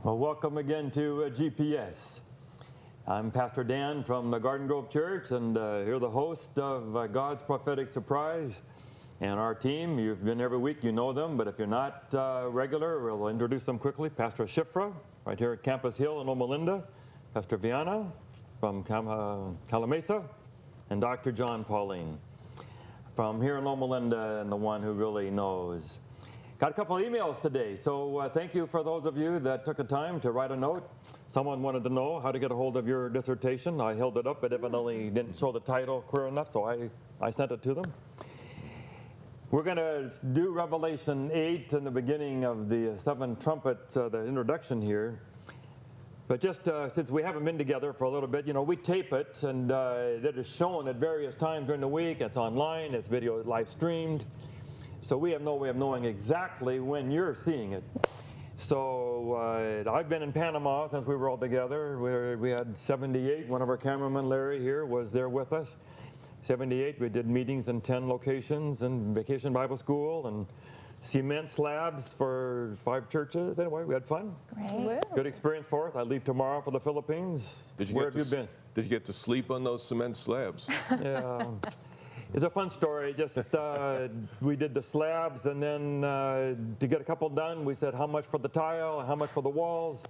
Well, welcome again to GPS. I'm Pastor Dan from the Garden Grove Church, and you're the host of God's Prophetic Surprise. And our team, you've been every week, you know them, but if you're not regular, we'll introduce them quickly. Pastor Shifra, right here at Campus Hill in Loma, Pastor Viana from Calamasa, and Dr. Jon Paulien from here in Loma, and the one who really knows. Got a couple of emails today, so thank you for those of you that took the time to write a note. Someone wanted to know how to get a hold of your dissertation. I held it up, but evidently didn't show the title clear enough, so I sent it to them. We're going to do Revelation 8 in the beginning of the seven trumpets, the introduction here. But just since we haven't been together for a little bit, you know, we tape it, and it is shown at various times during the week. It's online, it's video live streamed. So we have no way of knowing exactly when you're seeing it. So I've been in Panama since we were all together. We had 78. One of our cameramen, Larry, here was there with us. 78, we did meetings in 10 locations and Vacation Bible School and cement slabs for 5 churches. Anyway, we had fun. Great. Good experience for us. I leave tomorrow for the Philippines. Where have you been? Did you get to sleep on those cement slabs? Yeah. It's a fun story. Just we did the slabs, and then to get a couple done, we said how much for the tile, and how much for the walls.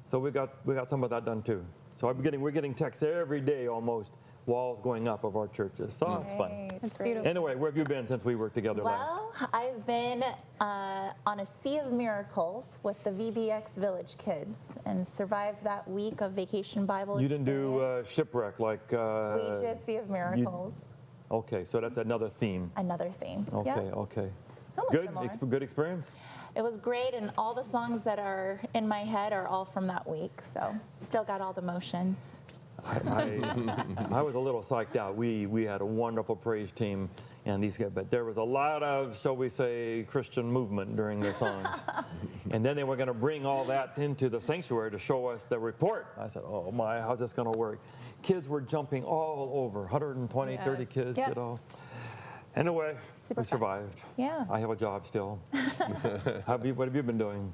So we got some of that done too. So we're getting texts every day almost, walls going up of our churches. So it's fun. That's beautiful. Anyway, where have you been since we worked together last? Well, I've been on a Sea of Miracles with the VBX Village kids and survived that week of Vacation Bible You didn't experience. do shipwreck like... We did Sea of Miracles. Okay, so that's another theme. Another theme. Okay, Yep. okay. Almost Good, similar. good experience? It was great, and all the songs that are in my head are all from that week, so still got all the motions. I was a little psyched out. We had a wonderful praise team, and these guys, but there was a lot of, shall we say, Christian movement during the songs. And then they were going to bring all that into the sanctuary to show us the report. I said, oh my, how's this going to work? Kids were jumping all over, 120, 30 kids, Yep. you know. Anyway, Super we fun. survived. Yeah. I have a job still. What have you been doing?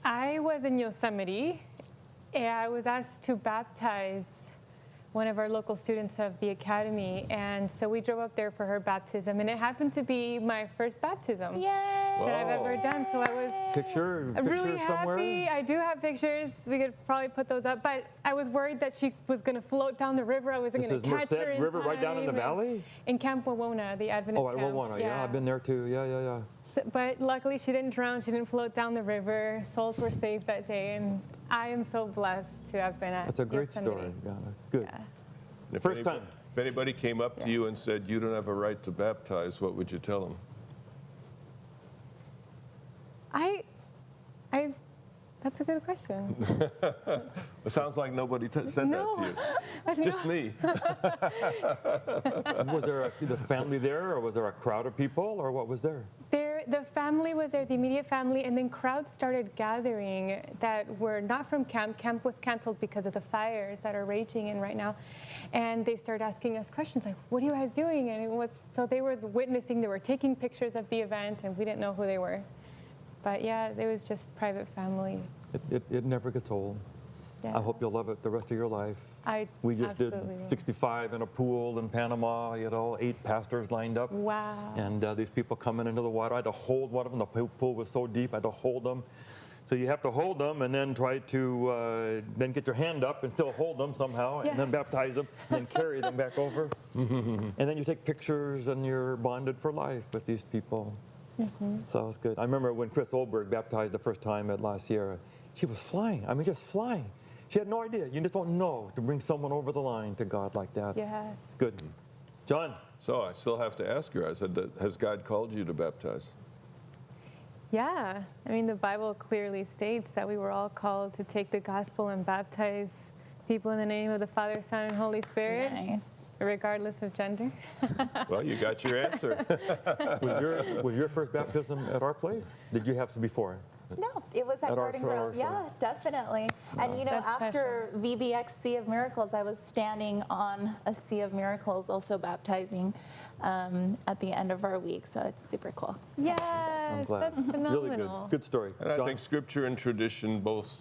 I was in Yosemite, and I was asked to baptize one of our local students of the academy, and so we drove up there for her baptism, and it happened to be my first baptism Yay! that I've ever done. So I was Picture really somewhere? happy. I do have pictures. We could probably put those up, but I was worried that she was going to float down the river. I wasn't going to catch her in River right down in the time. valley? In Camp Wawona, the Adventist Oh, at camp. Wawona, yeah, I've been there too. Yeah. But luckily, she didn't drown. She didn't float down the river. Souls were saved that day, and I am so blessed to have been at That's a great Yosemite. story. Yeah, good. Yeah. First time. If anybody came up to you and said, you don't have a right to baptize, what would you tell them? That's a good question. It sounds like nobody said No. that to you. Just me. Was there the family there, or was there a crowd of people, or what was there? The family was there, the immediate family, and then crowds started gathering that were not from camp. Camp was canceled because of the fires that are raging in right now. And they started asking us questions like, what are you guys doing? And so they were witnessing, they were taking pictures of the event, and we didn't know who they were. But yeah, it was just private family. It never gets old. Yeah. I hope you'll love it the rest of your life. We just absolutely did will. 65 in a pool in Panama, 8 pastors lined up. Wow. And these people coming into the water. I had to hold one of them. The pool was so deep, I had to hold them. So you have to hold them and then try to then get your hand up and still hold them somehow, and then baptize them, and then carry them back over. And then you take pictures, and you're bonded for life with these people. So it's good. I remember when Chris Olberg baptized the first time at La Sierra, she was flying. I mean, just flying. She had no idea. You just don't know to bring someone over the line to God like that. Yes. Good. John. So I still have to ask her, I said, has God called you to baptize? Yeah. I mean, the Bible clearly states that we were all called to take the gospel and baptize people in the name of the Father, Son, and Holy Spirit. Nice. Regardless of gender. Well, you got your answer. Was your first baptism at our place? Did you have some before? No, it was at At our Garden store, Grove. Yeah, definitely. And you know, That's after VBX Sea of Miracles, I was standing on a Sea of Miracles, also baptizing at the end of our week. So it's super cool. Yes. Yes, glad. that's phenomenal. Really good. Good story. And I John? think Scripture and tradition, both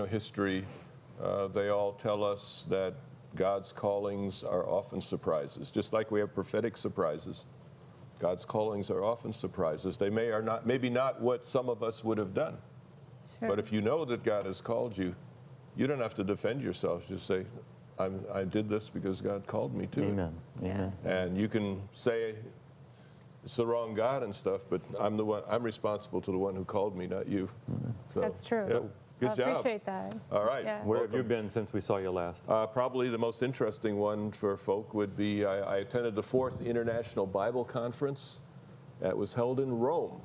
history, they all tell us that God's callings are often surprises. Just like we have prophetic surprises, God's callings are often surprises. They maybe not what some of us would have done. Sure. But if you know that God has called you, you don't have to defend yourself. Just say, I did this because God called me to it. Amen. Amen. And you can say it's the wrong God and stuff, but I'm responsible to the one who called me, not you. So, That's true. yeah, good I job. appreciate that. All right. Yeah. Where have you been since we saw you last? Probably the most interesting one for folk would be I attended the 4th International Bible Conference that was held in Rome.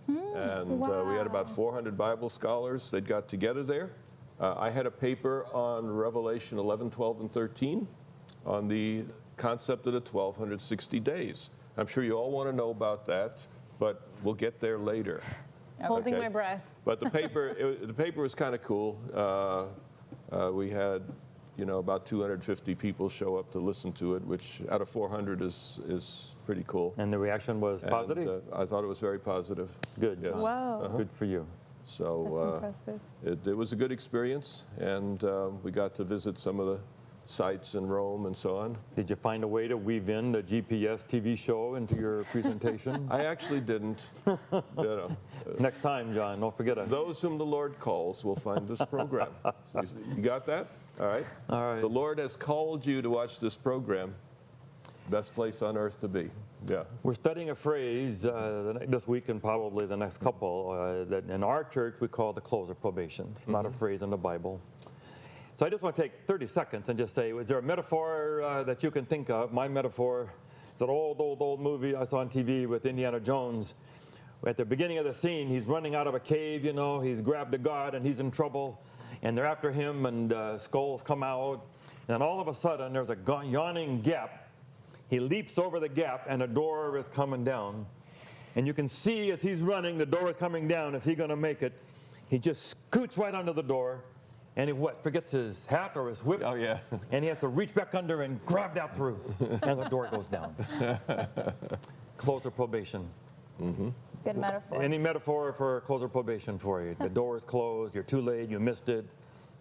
And we had about 400 Bible scholars that got together there. I had a paper on Revelation 11, 12, and 13 on the concept of the 1260 days. I'm sure you all want to know about that, but we'll get there later. Holding Okay. my breath. But the paper was kind of cool. We had, about 250 people show up to listen to it, which out of 400 is pretty cool. And the reaction was positive? And, I thought it was very positive. Good. Yes. John. Wow. Good for you. That's So impressive. it was a good experience, and we got to visit some of the sites in Rome and so on. Did you find a way to weave in the GPS TV show into your presentation? I actually didn't. Next time, John, don't forget us. Those whom the Lord calls will find this program. So you got that? All right. All right. The Lord has called you to watch this program. Best place on earth to be. Yeah. We're studying a phrase this week and probably the next couple that in our church we call the close of probation. It's not a phrase in the Bible. So I just want to take 30 seconds and just say, is there a metaphor that you can think of? My metaphor is an old movie I saw on TV with Indiana Jones. At the beginning of the scene, he's running out of a cave, he's grabbed a god and he's in trouble. And they're after him and skulls come out. And all of a sudden, there's a yawning gap. He leaps over the gap and a door is coming down. And you can see as he's running, the door is coming down. Is he going to make it? He just scoots right under the door. And he forgets his hat or his whip. Oh, yeah. And he has to reach back under and grab that through. And the door goes down. Close of probation. Good metaphor. Any metaphor for close of probation for you? The door is closed, you're too late, you missed it,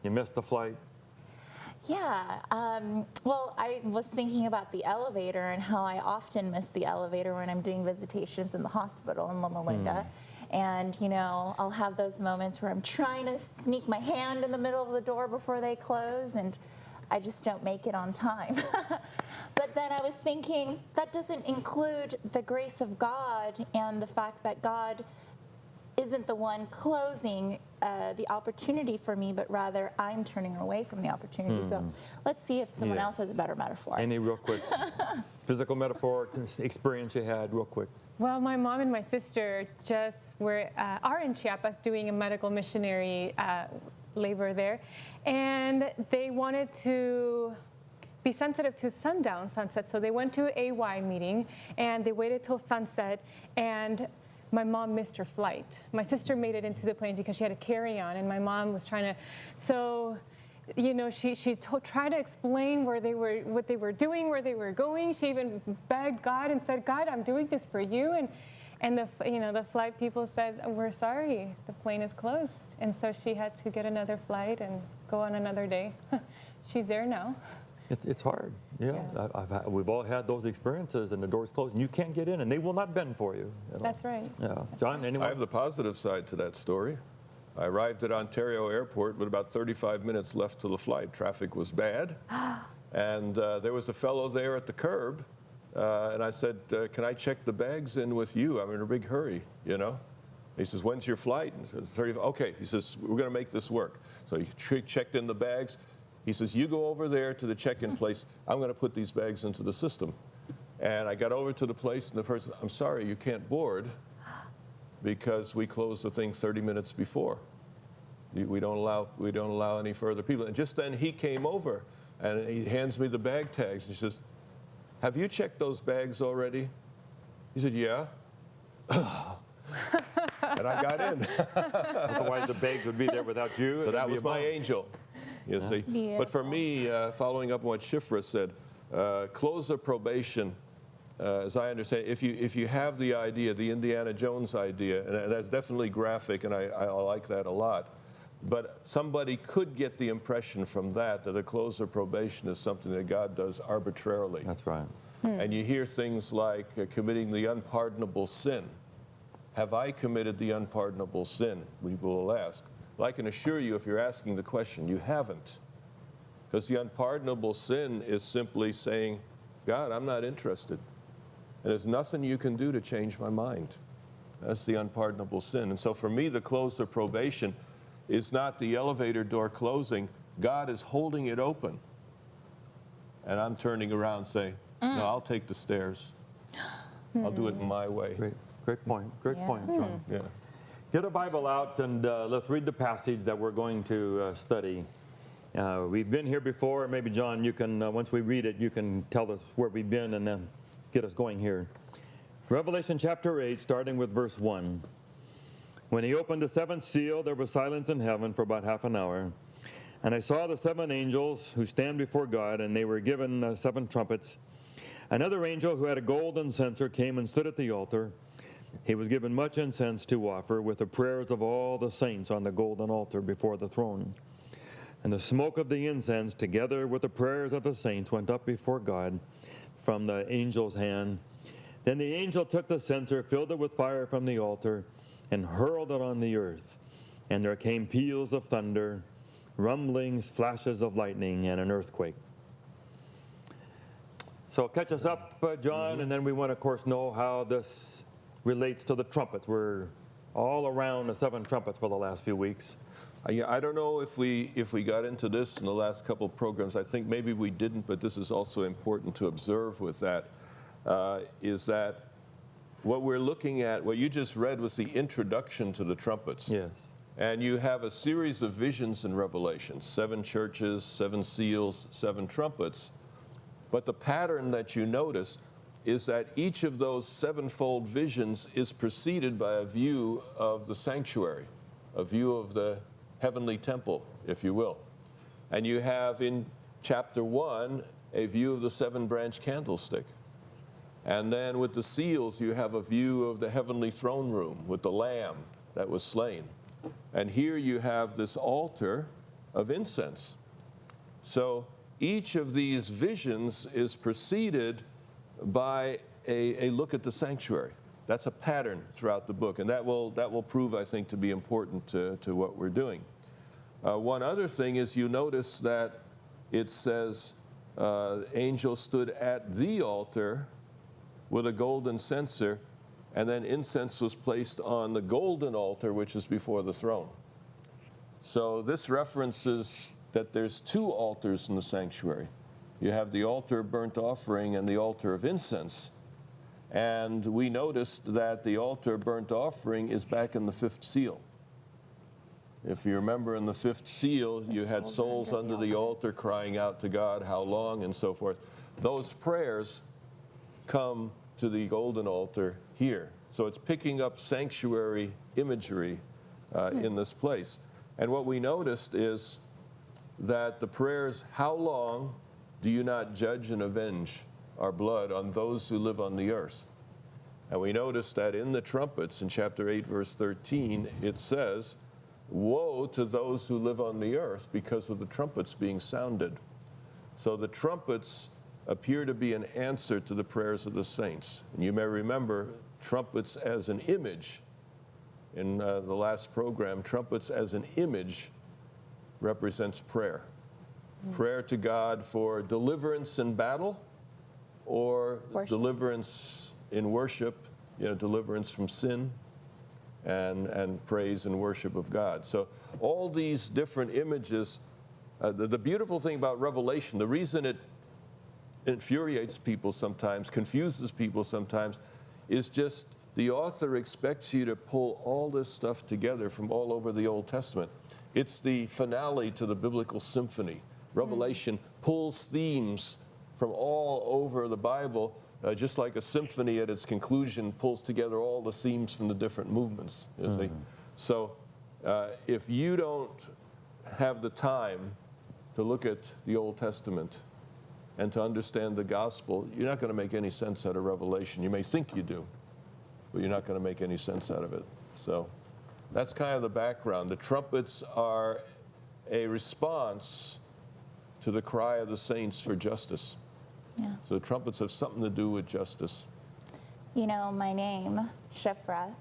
you missed the flight. Yeah. Well, I was thinking about the elevator and how I often miss the elevator when I'm doing visitations in the hospital in Loma Linda. And, I'll have those moments where I'm trying to sneak my hand in the middle of the door before they close, and I just don't make it on time. But then I was thinking, that doesn't include the grace of God and the fact that God isn't the one closing the opportunity for me, but rather I'm turning away from the opportunity. So let's see if someone else has a better metaphor. Any real quick physical metaphor experience you had real quick? Well, my mom and my sister are in Chiapas doing a medical missionary labor there, and they wanted to be sensitive to sunset. So they went to a AY meeting, and they waited till sunset, and my mom missed her flight. My sister made it into the plane because she had a carry-on, and my mom was trying to, she tried to explain what they were doing, where they were going. She even begged God and said, God, I'm doing this for you. And the flight people said, we're sorry, the plane is closed. And so she had to get another flight and go on another day. She's there now. It's hard. Yeah. We've all had those experiences, and the door's closed, and you can't get in, and they will not bend for you. That's right. Yeah. John, anyone? I have the positive side to that story. I arrived at Ontario Airport with about 35 minutes left to the flight. Traffic was bad. And there was a fellow there at the curb. And I said, can I check the bags in with you? I'm in a big hurry, He says, when's your flight? And I said, 35. Okay. He says, we're going to make this work. So he checked in the bags. He says, you go over there to the check-in place. I'm going to put these bags into the system. And I got over to the place, and the person, I'm sorry, you can't board because we closed the thing 30 minutes before. We don't allow any further people. And just then he came over, and he hands me the bag tags. He says, have you checked those bags already? He said, yeah. And I got in. Otherwise, the bags would be there without you. So that was my angel. You see. Beautiful. But for me, following up on what Shifra said, close of probation as I understand, if you have the idea, the Indiana Jones idea, and that's definitely graphic, and I like that a lot, but somebody could get the impression from that a close of probation is something that God does arbitrarily. That's right. And you hear things like committing the unpardonable sin. Have I committed the unpardonable sin? We will ask. Well, I can assure you, if you're asking the question, you haven't. Because the unpardonable sin is simply saying, God, I'm not interested. And there's nothing you can do to change my mind. That's the unpardonable sin. And so for me, the close of probation is not the elevator door closing. God is holding it open. And I'm turning around saying, no, I'll take the stairs. I'll do it in my way. Great point. Great point, Jon. Yeah. Get a Bible out and let's read the passage that we're going to study. We've been here before. Maybe, Jon, you can, once we read it, you can tell us where we've been and then get us going here. Revelation chapter 8, starting with verse 1. When he opened the seventh seal, there was silence in heaven for about half an hour. And I saw the 7 angels who stand before God, and they were given 7 trumpets. Another angel who had a golden censer came and stood at the altar. He was given much incense to offer with the prayers of all the saints on the golden altar before the throne. And the smoke of the incense, together with the prayers of the saints, went up before God from the angel's hand. Then the angel took the censer, filled it with fire from the altar, and hurled it on the earth. And there came peals of thunder, rumblings, flashes of lightning, and an earthquake. So catch us up, Jon, and then we want to, of course, know how this relates to the trumpets. We're all around the 7 trumpets for the last few weeks. I don't know if we got into this in the last couple of programs. I think maybe we didn't, but this is also important to observe with that, is that what we're looking at, what you just read was the introduction to the trumpets. Yes. And you have a series of visions and revelations, 7 churches, 7 seals, 7 trumpets. But the pattern that you notice is that each of those 7-fold visions is preceded by a view of the sanctuary, a view of the heavenly temple, if you will. And you have in chapter 1 a view of the 7-branch candlestick. And then with the seals, you have a view of the heavenly throne room with the Lamb that was slain. And here you have this altar of incense. So each of these visions is preceded by a look at the sanctuary. That's a pattern throughout the book, and that will prove, I think, to be important to what we're doing. One other thing is you notice that it says, angel stood at the altar with a golden censer, and then incense was placed on the golden altar, which is before the throne. So this references that there's 2 altars in the sanctuary. You have the altar of burnt offering and the altar of incense. And we noticed that the altar of burnt offering is back in the 5th seal. If you remember, in the 5th seal, you had souls under the altar crying out to God, how long, and so forth. Those prayers come to the golden altar here. So it's picking up sanctuary imagery in this place. And what we noticed is that the prayers, how long do you not judge and avenge our blood on those who live on the earth? And we noticed that in the trumpets, in chapter 8, verse 13, it says, woe to those who live on the earth because of the trumpets being sounded. So the trumpets appear to be an answer to the prayers of the saints. And you may remember trumpets as an image. In the last program, trumpets as an image represents prayer. Prayer to God for deliverance in battle or deliverance in worship, deliverance from sin and praise and worship of God. So all these different images, the beautiful thing about Revelation, the reason it infuriates people sometimes, confuses people sometimes, is just the author expects you to pull all this stuff together from all over the Old Testament. It's the finale to the biblical symphony. Revelation pulls themes from all over the Bible, just like a symphony at its conclusion pulls together all the themes from the different movements. So if you don't have the time to look at the Old Testament and to understand the gospel, you're not going to make any sense out of Revelation. You may think you do, but you're not going to make any sense out of it. So that's kind of the background. The trumpets are a response to the cry of the saints for justice. Yeah. So the trumpets have something to do with justice. You know, my name, Shiphrah,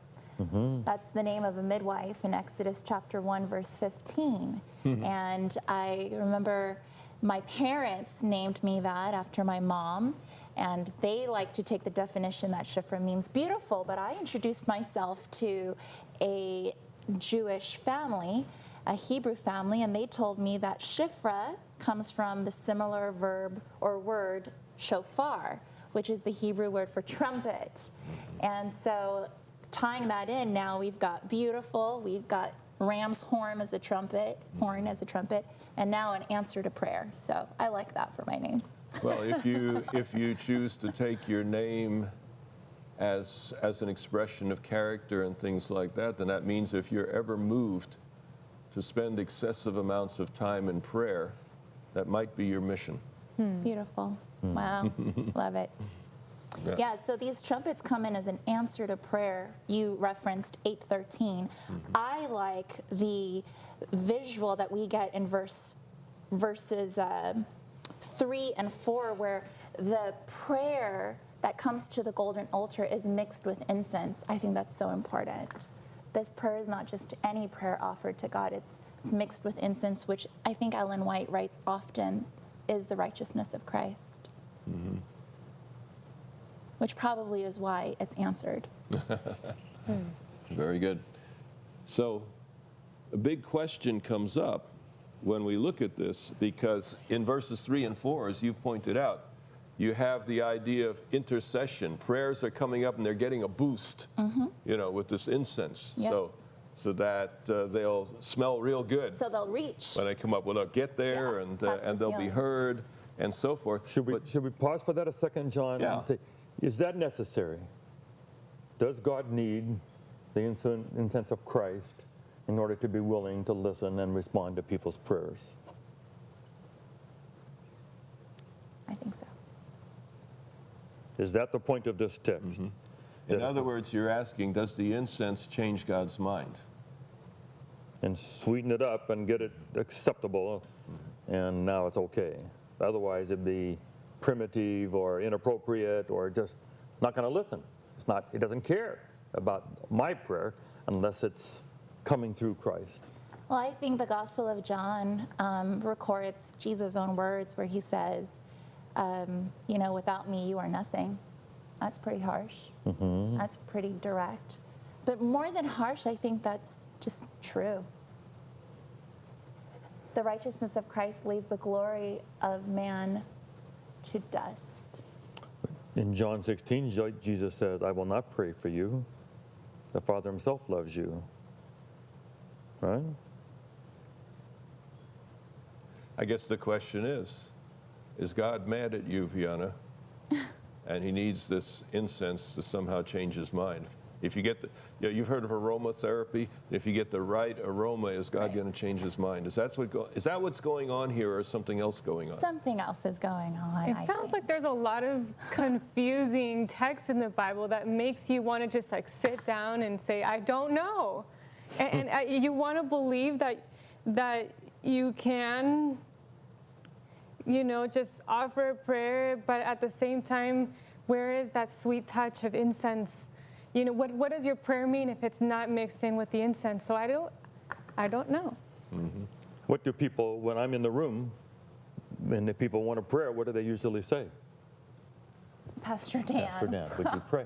that's the name of a midwife in Exodus chapter 1, verse 15. And I remember my parents named me that after my mom, and they like to take the definition that Shiphrah means beautiful, but I introduced myself to a Jewish family, a Hebrew family, and they told me that Shiphrah comes from the similar verb or word shofar, which is the Hebrew word for trumpet. And so tying that in, now we've got beautiful, we've got ram's horn as a trumpet, and now an answer to prayer. So I like that for my name. Well, if you choose to take your name as an expression of character and things like that, then that means if you're ever moved to spend excessive amounts of time in prayer, that might be your mission. Beautiful. Wow. Love it. Yeah, so these trumpets come in as an answer to prayer. You referenced 8:13. I like the visual that we get in verses 3 and 4, where the prayer that comes to the golden altar is mixed with incense. I think that's so important. This prayer is not just any prayer offered to God. It's mixed with incense, which I think Ellen White writes often is the righteousness of Christ. Which probably is why it's answered. Very good. So a big question comes up when we look at this, because in verses 3 and 4, as you've pointed out, you have the idea of intercession. Prayers are coming up and they're getting a boost, with this incense. Yep. So that they'll smell real good. So they'll reach. When they come up, well, they'll get there, Yeah, and past the they'll be ceiling. heard and so forth. Should we pause for that a second, John? Yeah. Is that necessary? Does God need the incense of Christ in order to be willing to listen and respond to people's prayers? I think so. Is that the point of this text? In other words, you're asking, does the incense change God's mind? And sweeten it up and get it acceptable, and now it's okay. Otherwise, it'd be primitive or inappropriate or just not going to listen. It doesn't care about my prayer unless it's coming through Christ. Well, I think the Gospel of John records Jesus' own words where he says, without me, you are nothing. That's pretty harsh. That's pretty direct. But more than harsh, I think that's just true. The righteousness of Christ lays the glory of man to dust. In John 16, Jesus says, I will not pray for you. The Father himself loves you. Right? I guess the question is God mad at you, Vianna? And he needs this incense to somehow change his mind. If you get you've heard of aromatherapy. If you get the right aroma, is God going to change his mind? Is that what's going on here, or is something else going on? Something else is going on. It sounds like there's a lot of confusing text in the Bible that makes you want to just sit down and say, I don't know. And you want to believe that you can, just offer a prayer, but at the same time, where is that sweet touch of incense? What does your prayer mean if it's not mixed in with the incense? So I don't know. What do people, when I'm in the room and if people want a prayer, what do they usually say? Pastor Dan. Pastor Dan, would you pray?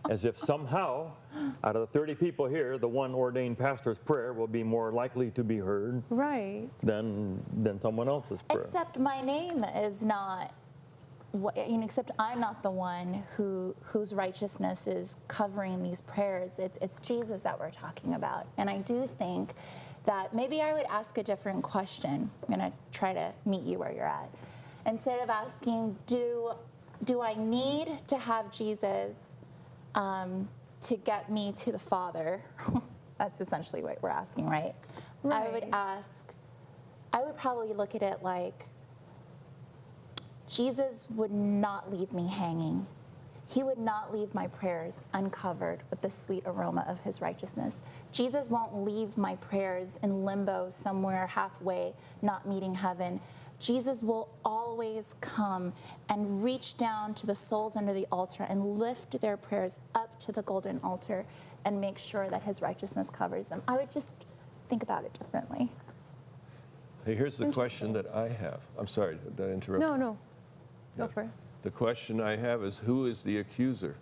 As if somehow, out of the 30 people here, the one ordained pastor's prayer will be more likely to be heard Right. than someone else's prayer. Except my name is not, except I'm not the one whose righteousness is covering these prayers. It's Jesus that we're talking about. And I do think that maybe I would ask a different question. I'm going to try to meet you where you're at. Instead of asking, do I need to have Jesus to get me to the Father? That's essentially what we're asking, right? I would probably look at it like, Jesus would not leave me hanging. He would not leave my prayers uncovered with the sweet aroma of his righteousness. Jesus won't leave my prayers in limbo somewhere halfway, not meeting heaven. Jesus will always come and reach down to the souls under the altar and lift their prayers up to the golden altar and make sure that his righteousness covers them. I would just think about it differently. Hey, here's the question that I have. I'm sorry, did I interrupt? No. Yeah. Go for it. The question I have is, who is the accuser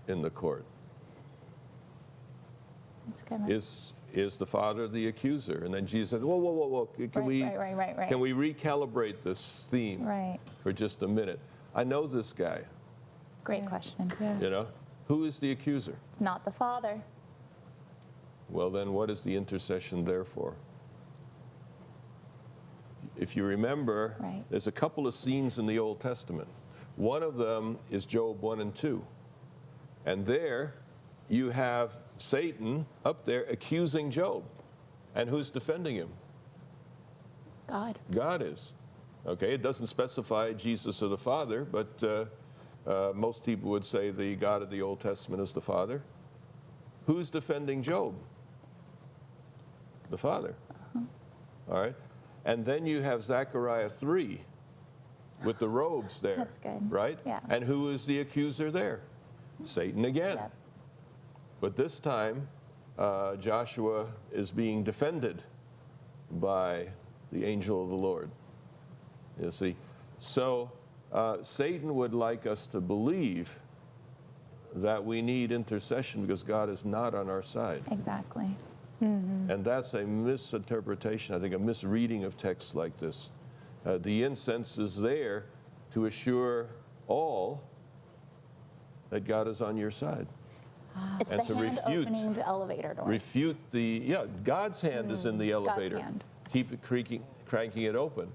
in the court? That's a good one. Is the Father the accuser? And then Jesus said, whoa. Can Right. Can we recalibrate this theme for just a minute? I know this guy. Great question. Yeah. You know, who is the accuser? It's not the Father. Well, then what is the intercession there for? If you remember, there's a couple of scenes in the Old Testament. One of them is Job 1 and 2. And there you have Satan up there accusing Job. And who's defending him? God. God is. Okay, it doesn't specify Jesus or the Father, but most people would say the God of the Old Testament is the Father. Who's defending Job? The Father. All right. And then you have Zechariah 3 with the robes there. That's good. Right? Yeah. And who is the accuser there? Satan again. Yep. But this time, Joshua is being defended by the angel of the Lord. You see? So Satan would like us to believe that we need intercession because God is not on our side. Exactly. And that's a misinterpretation, I think, a misreading of texts like this. The incense is there to assure all that God is on your side. It's And the to hand refute- opening the elevator door. Refute God's hand is in the elevator. hand. Keep it cranking it open.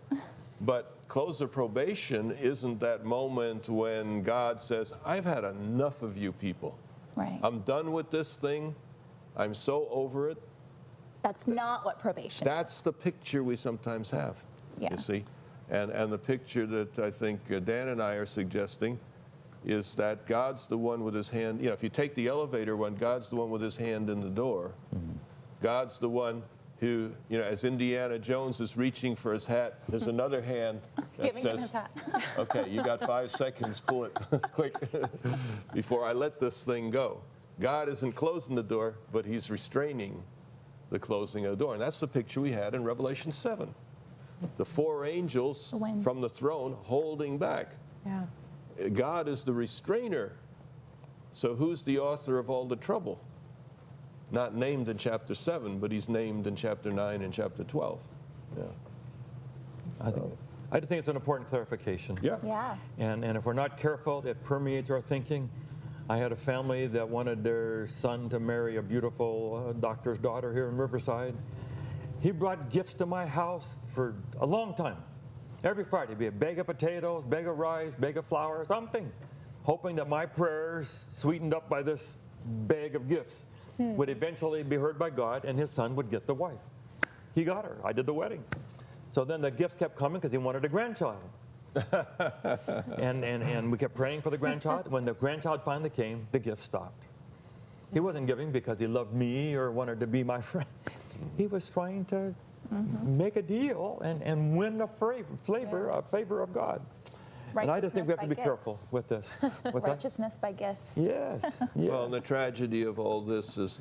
But close of probation isn't that moment when God says, I've had enough of you people. Right. I'm done with this thing. I'm so over it. That's not what probation That's the picture we sometimes have, Yeah. you see. And the picture that I think Dan and I are suggesting is that God's the one with his hand, if you take the elevator one, God's the one with his hand in the door. God's the one who, as Indiana Jones is reaching for his hat, there's another hand that Giving him says, his hat. okay, you got 5 seconds, pull it quick before I let this thing go. God isn't closing the door, but he's restraining the closing of the door. And that's the picture we had in Revelation 7. The 4 angels The winds. from the throne holding back. Yeah. God is the restrainer. So who's the author of all the trouble? Not named in chapter 7, but he's named in chapter 9 and chapter 12. Yeah. I just think it's an important clarification. Yeah. Yeah. And if we're not careful, it permeates our thinking. I had a family that wanted their son to marry a beautiful doctor's daughter here in Riverside. He brought gifts to my house for a long time. Every Friday, it'd be a bag of potatoes, bag of rice, bag of flour, something, hoping that my prayers, sweetened up by this bag of gifts, would eventually be heard by God and his son would get the wife. He got her. I did the wedding. So then the gifts kept coming because he wanted a grandchild. and we kept praying for the grandchild. When the grandchild finally came, the gift stopped. He wasn't giving because he loved me or wanted to be my friend. He was trying to make a deal and win a favor of God. And I just think we have to be careful with this. What's that? Righteousness by gifts. Yes. Yes. Well, and the tragedy of all this is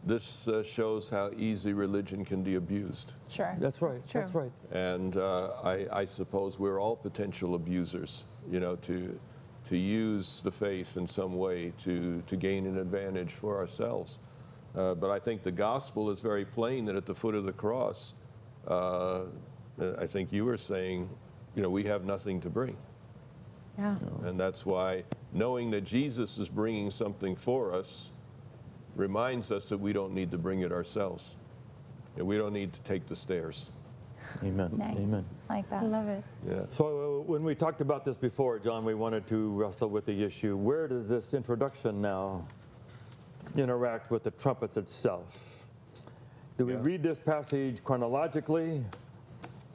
this shows how easy religion can be abused. Sure. That's right. That's true. That's right. And I suppose we're all potential abusers, to use the faith in some way to gain an advantage for ourselves. But I think the gospel is very plain that at the foot of the cross, I think you were saying, we have nothing to bring. Yeah. And that's why knowing that Jesus is bringing something for us reminds us that we don't need to bring it ourselves. We don't need to take the stairs. Amen. Nice. Amen. Like that. I love it. Yeah. So when we talked about this before, John, we wanted to wrestle with the issue, where does this introduction now interact with the trumpets itself? Do we Yeah. read this passage chronologically?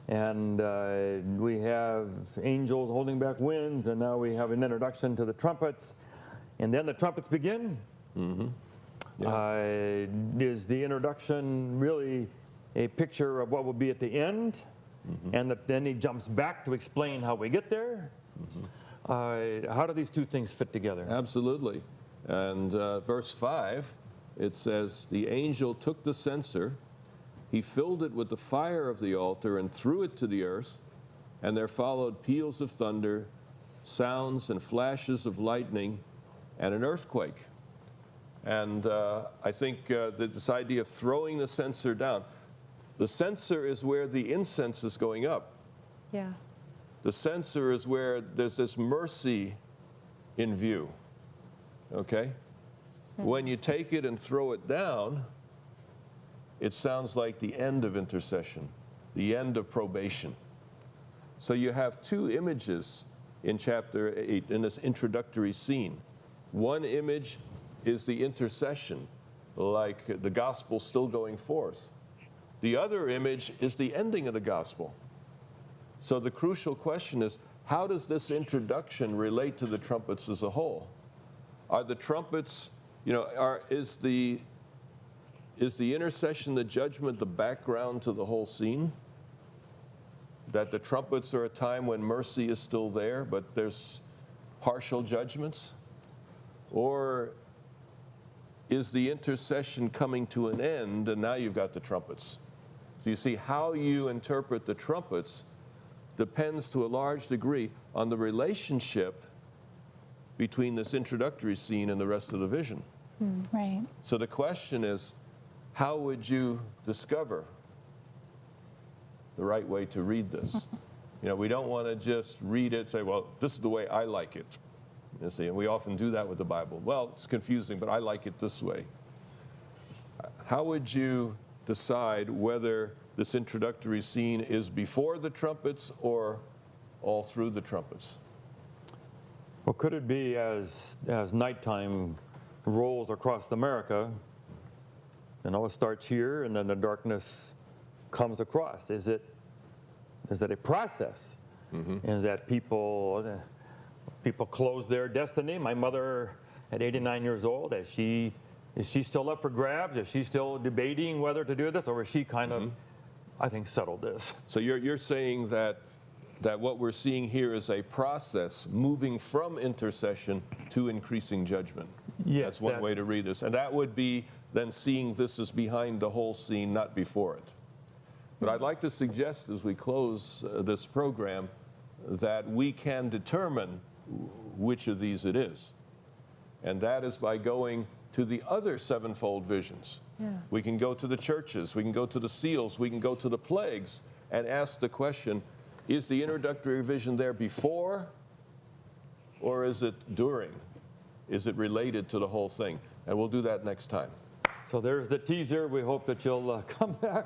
And we have angels holding back winds, and now we have an introduction to the trumpets. And then the trumpets begin. Mm-hmm. Yeah. Is the introduction really a picture of what will be at the end? Mm-hmm. And then he jumps back to explain how we get there? Mm-hmm. How do these two things fit together? Absolutely. And verse 5, it says, the angel took the censer, he filled it with the fire of the altar and threw it to the earth, and there followed peals of thunder, sounds and flashes of lightning, and an earthquake. And I think this idea of throwing the censer down, the censer is where the incense is going up. Yeah. The censer is where there's this mercy in view, okay? Mm-hmm. When you take it and throw it down, it sounds like the end of intercession, the end of probation. So you have two images in chapter 8 in this introductory scene. One image is the intercession, like the gospel still going forth. The other image is the ending of the gospel. So the crucial question is, how does this introduction relate to the trumpets as a whole? Are the trumpets, is the intercession, the judgment, the background to the whole scene? That the trumpets are a time when mercy is still there, but there's partial judgments? Or is the intercession coming to an end and now you've got the trumpets? So you see, how you interpret the trumpets depends to a large degree on the relationship between this introductory scene and the rest of the vision. Right. So the question is, how would you discover the right way to read this? We don't want to just read it, say, well, this is the way I like it. You see, and we often do that with the Bible. Well, it's confusing, but I like it this way. How would you decide whether this introductory scene is before the trumpets or all through the trumpets? Well, could it be as nighttime rolls across America, it starts here and then the darkness comes across? Is it a process? Mm-hmm. Is that people close their destiny? My mother, at 89 years old, is she still up for grabs? Is she still debating whether to do this, or is she kind of, I think, settled this? So you're saying that what we're seeing here is a process moving from intercession to increasing judgment. Yes, that's one way to read this, and that would be then seeing this as behind the whole scene, not before it. But I'd like to suggest, as we close this program, that we can determine which of these it is. And that is by going to the other sevenfold visions. Yeah. We can go to the churches, we can go to the seals, we can go to the plagues, and ask the question, is the introductory vision there before, or is it during? Is it related to the whole thing? And we'll do that next time. So there's the teaser. We hope that you'll come back.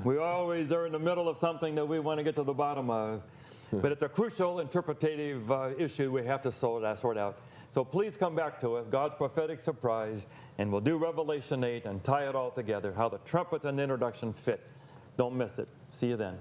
We always are in the middle of something that we want to get to the bottom of. But it's a crucial interpretative issue we have to sort out. So please come back to us, God's Prophetic Surprise, and we'll do Revelation 8 and tie it all together, how the trumpets and the introduction fit. Don't miss it. See you then.